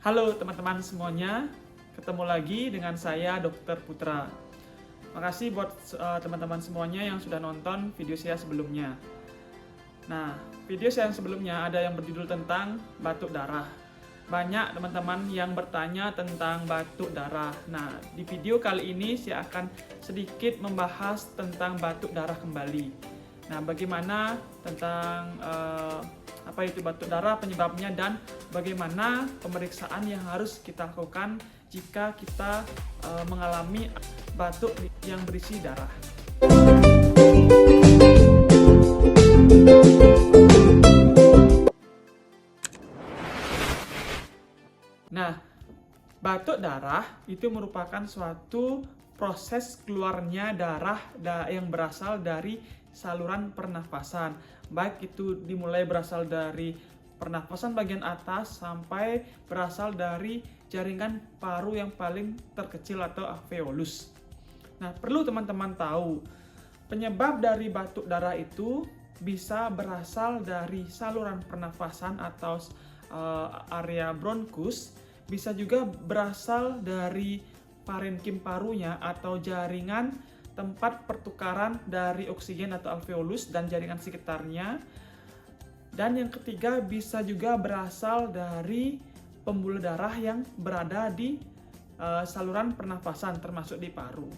Halo teman-teman semuanya, ketemu lagi dengan saya Dr. Putra. Makasih buat teman-teman semuanya yang sudah nonton video saya sebelumnya. Nah, video saya yang sebelumnya ada yang berjudul tentang batuk darah. Banyak teman-teman yang bertanya tentang batuk darah. Nah, di video kali ini saya akan sedikit membahas tentang batuk darah kembali. Nah, bagaimana tentang apa itu batuk darah, penyebabnya, dan bagaimana pemeriksaan yang harus kita lakukan jika kita mengalami batuk yang berisi darah. Nah, batuk darah itu merupakan suatu proses keluarnya darah yang berasal dari saluran pernafasan. Baik itu dimulai berasal dari pernafasan bagian atas sampai berasal dari jaringan paru yang paling terkecil atau alveolus. Nah, perlu teman-teman tahu, penyebab dari batuk darah itu bisa berasal dari saluran pernafasan atau area bronkus, bisa juga berasal dari parenkim parunya atau jaringan tempat pertukaran dari oksigen atau alveolus dan jaringan sekitarnya. Dan yang ketiga bisa juga berasal dari pembuluh darah yang berada di saluran pernafasan termasuk di paru.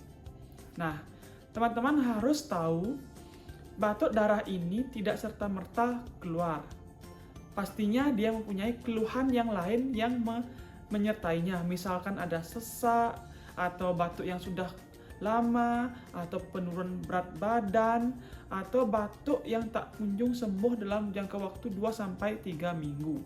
Nah, teman-teman harus tahu batuk darah ini tidak serta-merta keluar. Pastinya dia mempunyai keluhan yang lain yang menyertainya. Misalkan ada sesak atau batuk yang sudah lama, atau penurunan berat badan, atau batuk yang tak kunjung sembuh dalam jangka waktu 2-3 minggu.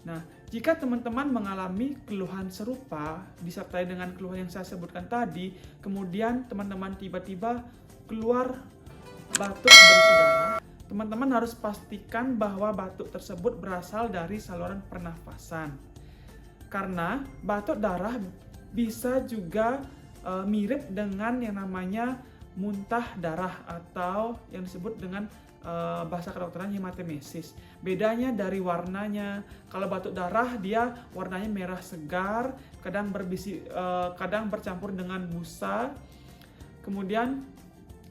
Nah, jika teman-teman mengalami keluhan serupa disertai dengan keluhan yang saya sebutkan tadi, kemudian teman-teman tiba-tiba keluar batuk berisi darah, teman-teman harus pastikan bahwa batuk tersebut berasal dari saluran pernafasan. Karena batuk darah bisa juga mirip dengan yang namanya muntah darah atau yang disebut dengan bahasa kedokteran hematemesis. Bedanya dari warnanya. Kalau batuk darah dia warnanya merah segar, kadang kadang bercampur dengan busa. Kemudian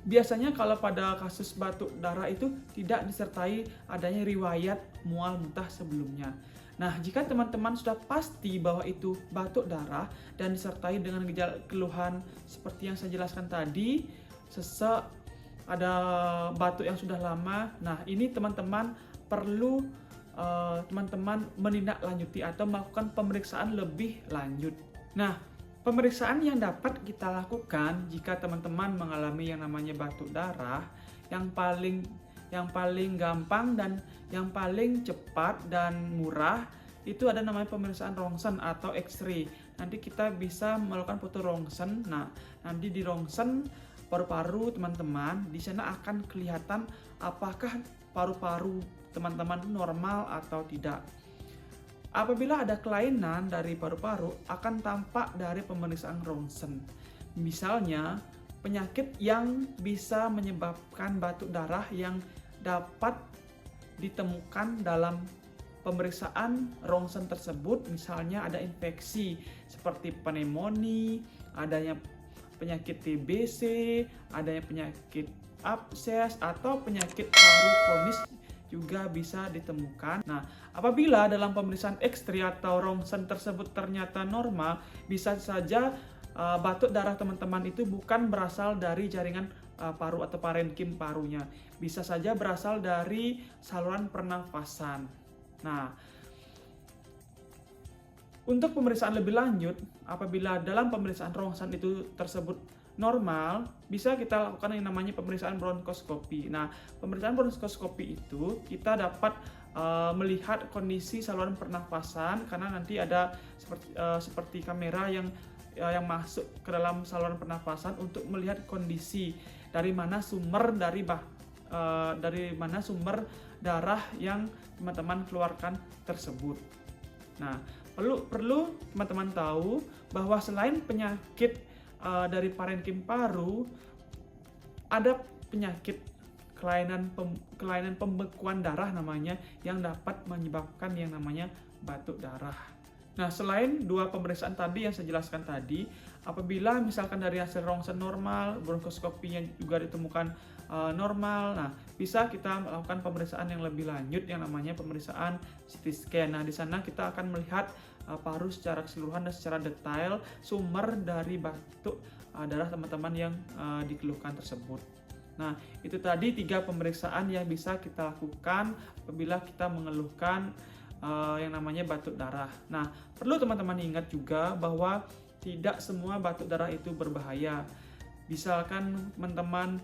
biasanya kalau pada kasus batuk darah itu tidak disertai adanya riwayat mual muntah sebelumnya. Nah, jika teman-teman sudah pasti bahwa itu batuk darah dan disertai dengan gejala keluhan seperti yang saya jelaskan tadi, sesak, ada batuk yang sudah lama, nah ini teman-teman perlu teman-teman menindaklanjuti atau melakukan pemeriksaan lebih lanjut. Nah, pemeriksaan yang dapat kita lakukan jika teman-teman mengalami yang namanya batuk darah, yang paling gampang dan yang paling cepat dan murah itu ada namanya pemeriksaan rongsen atau X-ray. Nanti kita bisa melakukan foto rongsen. Nah, nanti di rongsen paru-paru teman-teman, di sana akan kelihatan apakah paru-paru teman-teman normal atau tidak. Apabila ada kelainan dari paru-paru akan tampak dari pemeriksaan rongsen. Misalnya, penyakit yang bisa menyebabkan batuk darah yang dapat ditemukan dalam pemeriksaan rongsen tersebut, misalnya ada infeksi seperti pneumonia, adanya penyakit TBC, adanya penyakit abses atau penyakit paru kronis juga bisa ditemukan. Nah, apabila dalam pemeriksaan X-ray atau rongsen tersebut ternyata normal, bisa saja batuk darah teman-teman itu bukan berasal dari jaringan paru atau parenkim parunya, bisa saja berasal dari saluran pernafasan. Nah, untuk pemeriksaan lebih lanjut, apabila dalam pemeriksaan rongsen itu tersebut normal, bisa kita lakukan yang namanya pemeriksaan bronkoskopi. Nah, pemeriksaan bronkoskopi itu kita dapat melihat kondisi saluran pernafasan karena nanti ada seperti kamera yang masuk ke dalam saluran pernafasan untuk melihat kondisi dari mana sumber darah yang teman-teman keluarkan tersebut. Nah, perlu teman-teman tahu bahwa selain penyakit dari parenkim paru, ada penyakit kelainan pembekuan darah namanya yang dapat menyebabkan yang namanya batuk darah. Nah, selain dua pemeriksaan tadi yang saya jelaskan tadi, apabila misalkan dari hasil rongsen normal, bronkoskopinya juga ditemukan normal, nah bisa kita melakukan pemeriksaan yang lebih lanjut yang namanya pemeriksaan CT scan. Nah, di sana kita akan melihat paru secara keseluruhan dan secara detail sumber dari batuk darah teman-teman yang dikeluhkan tersebut. Nah, itu tadi 3 pemeriksaan yang bisa kita lakukan apabila kita mengeluhkan yang namanya batuk darah. Nah, perlu teman-teman ingat juga bahwa tidak semua batuk darah itu berbahaya. Misalkan teman-teman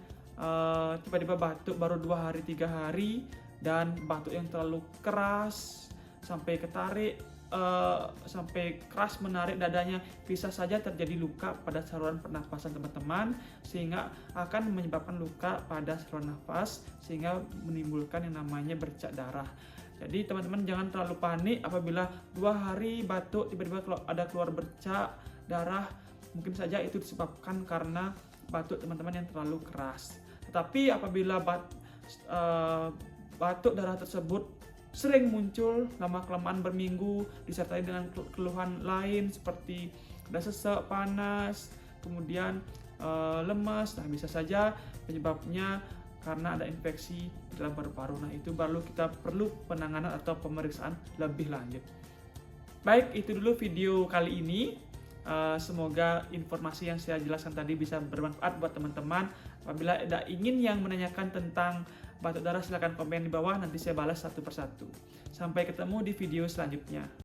tiba-tiba batuk baru 2 hari 3 hari dan batuk yang terlalu keras sampai ketarik sampai keras menarik dadanya, bisa saja terjadi luka pada saluran pernafasan teman-teman sehingga akan menyebabkan luka pada saluran nafas sehingga menimbulkan yang namanya bercak darah. Jadi teman-teman jangan terlalu panik apabila 2 hari batuk tiba-tiba ada keluar bercak darah, mungkin saja itu disebabkan karena batuk teman-teman yang terlalu keras. Tetapi apabila batuk darah tersebut sering muncul lama-kelamaan berminggu disertai dengan keluhan lain seperti ada sesak, panas, kemudian lemas, nah bisa saja penyebabnya karena ada infeksi di dalam paru-paru. Nah, itu baru kita perlu penanganan atau pemeriksaan lebih lanjut. Baik, itu dulu video kali ini. Semoga informasi yang saya jelaskan tadi bisa bermanfaat buat teman-teman. Apabila ada ingin yang menanyakan tentang batuk darah, silahkan komen di bawah, nanti saya balas satu persatu. Sampai ketemu di video selanjutnya.